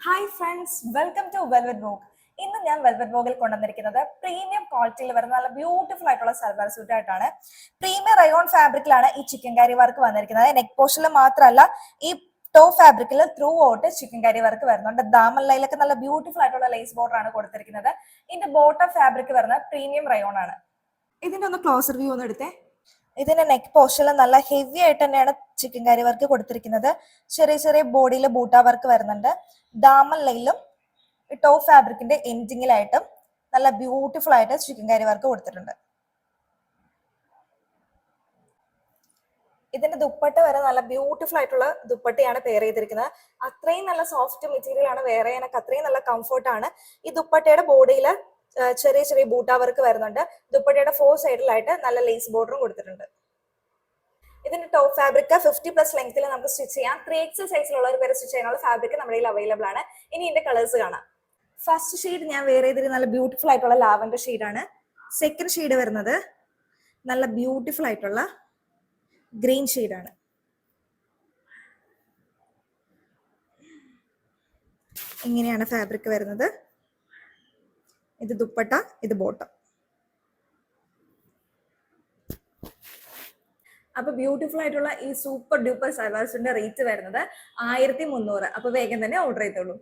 Hi friends, welcome to velvet vogue. ഇന്ന് ഞാൻ velvet വോഗിൽ കൊണ്ടുവന്നിരിക്കുന്നത് പ്രീമിയം ക്വാളിറ്റിയിൽ വരുന്ന നല്ല ബ്യൂട്ടിഫുൾ ആയിട്ടുള്ള സൽവാർ സൂട്ട് ആയിട്ടാണ്. പ്രീമിയം റയോൺ ഫാബ്രിക്കിലാണ് ഈ ചിക്കൻ കാരി വർക്ക് വന്നിരിക്കുന്നത്. നെക്ക് പോർഷനിൽ മാത്രമല്ല, ഈ ടോപ്പ് ഫാബ്രിക്കിൽ ത്രൂ ഔട്ട് ചിക്കൻ കാരി വർക്ക് വരുന്നുണ്ട്. ദാമല്ലയിലൊക്കെ നല്ല ബ്യൂട്ടിഫുൾ ആയിട്ടുള്ള ലേസ് ബോർഡർ ആണ് കൊടുത്തിരിക്കുന്നത്. ഇതിന്റെ ബോട്ടം ഫാബ്രിക് വരുന്നത് പ്രീമിയം റയോൺ ആണ്. ഇതിന്റെ ഒന്ന് ക്ലോസർ വ്യൂ ഒന്ന് എടുത്തേ. ഇതിന്റെ നെക്ക് പോർഷനിൽ നല്ല ഹെവി ആയിട്ട് തന്നെയാണ് ചിക്കൻ കാരി വർക്ക് കൊടുത്തിരിക്കുന്നത്. ചെറിയ ചെറിയ ബോഡിയിൽ ബൂട്ട വർക്ക് വരുന്നുണ്ട്. ദാമല്ലയിലും ടോപ്പ് ഫാബ്രിക്കിന്റെ എൻഡിങ്ങിലായിട്ടും നല്ല ബ്യൂട്ടിഫുൾ ആയിട്ട് ചിക്കൻ കാരി വർക്ക് കൊടുത്തിട്ടുണ്ട്. ഇതിന്റെ ദുപ്പട്ട വരെ നല്ല ബ്യൂട്ടിഫുൾ ആയിട്ടുള്ള ദുപ്പട്ടയാണ് പെയർ ചെയ്തിരിക്കുന്നത്. അത്രയും നല്ല സോഫ്റ്റ് മെറ്റീരിയൽ ആണ്. വെയർ ചെയ്യാനൊക്കെ അത്രയും നല്ല കംഫർട്ടാണ്. ഈ ദുപ്പട്ടയുടെ ബോഡിയിൽ ചെറിയ ചെറിയ ബൂട്ട വർക്ക് വരുന്നുണ്ട്. ദുപ്പട്ടയുടെ 4 സൈഡിലായിട്ട് നല്ല ലേസ് ബോർഡറും കൊടുത്തിട്ടുണ്ട്. ഇതിന്റെ ടോപ്പ് ഫാബ്രിക് 50+ ലെങ്ത്തിൽ നമുക്ക് സ്റ്റിച്ച് ചെയ്യാം. 3XL സൈസിലുള്ളവർ വരെ സ്റ്റിച്ച് ചെയ്യാനുള്ള ഫാബ്രിക് നമ്മുടെ കയ്യിൽ അവൈലബിൾ ആണ്. ഇനി ഇതിന്റെ കളേഴ്സ് കാണാം. ഫസ്റ്റ് ഷെയ്ഡ് ഞാൻ വെയർ ചെയ്തിരുന്ന നല്ല ബ്യൂട്ടിഫുൾ ആയിട്ടുള്ള ലാവൻഡർ ഷെയ്ഡാണ്. സെക്കൻഡ് ഷെയ്ഡ് വരുന്നത് നല്ല ബ്യൂട്ടിഫുൾ ആയിട്ടുള്ള ഗ്രീൻ ഷെയ്ഡാണ്. ഇങ്ങനെയാണ് ഫാബ്രിക് വരുന്നത്. ഇത് ദുപ്പട്ട, ഇത് ബോട്ടം. അപ്പൊ ബ്യൂട്ടിഫുൾ ആയിട്ടുള്ള ഈ സൂപ്പർ ഡ്യൂപ്പർ സൽവാർ സൂട്ടിന്റെ റേറ്റ് വരുന്നത് 1300. അപ്പൊ വേഗം തന്നെ ഓർഡർ ചെയ്തോളൂ.